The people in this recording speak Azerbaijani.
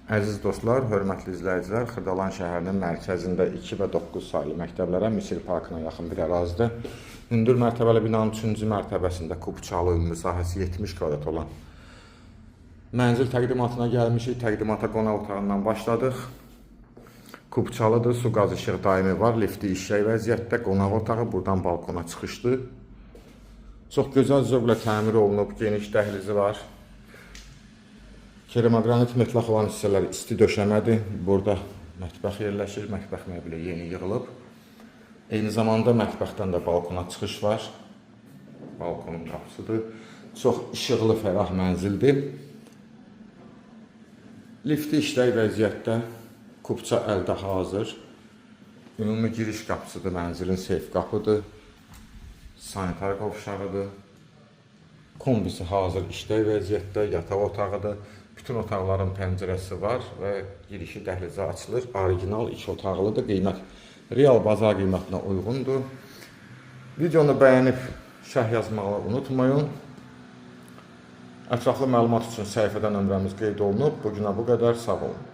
Əziz dostlar, hörmətli izləyicilər, Xırdalan şəhərinin mərkəzində 2 və 9 saylı məktəblərə Misir Parkına yaxın bir ərazidə hündür mərtəbəli binanın 3-cü mərtəbəsində kubçalı ümumi sahəsi 70 kvadrat olan mənzil təqdimatına gəlmişik. Təqdimata qonaq otağından başladıq. Kubçalıdır, su qaz işıq daimi var, lifti işlək vəziyyətdə, qonaq otağı buradan balkona çıxışdır. Çox gözəl zövqlə təmir olunub, geniş dəhlizi var. Keramogranit metlaq olan hissələr isti döşəmədir. Burada mətbəx yerləşir, mətbəx məbili yeni yığılıb. Eyni zamanda mətbəxdən də balkona çıxış var. Balkonun qapısıdır. Çox işıqlı, fərah mənzildir. Lifti işlək vəziyyətdə, kubça əldə hazır. Ümumi giriş qapısıdır, mənzilin seyf qapıdır. Sanitar qovşağıdır. Kombisi hazır işlək vəziyyətdə, yataq otağıdır. Bütün otaqların pəncərəsi var və girişi dəhlizə açılır. Orijinal 2 otaqlıdır. Qiymət real bazar qiymətinə uyğundur. Videonu bəyənib şərh yazmağı unutmayın. Ətraflı məlumat üçün səhifədə nömrəmiz qeyd olunub. Bugünə bu qədər. Sağ olun.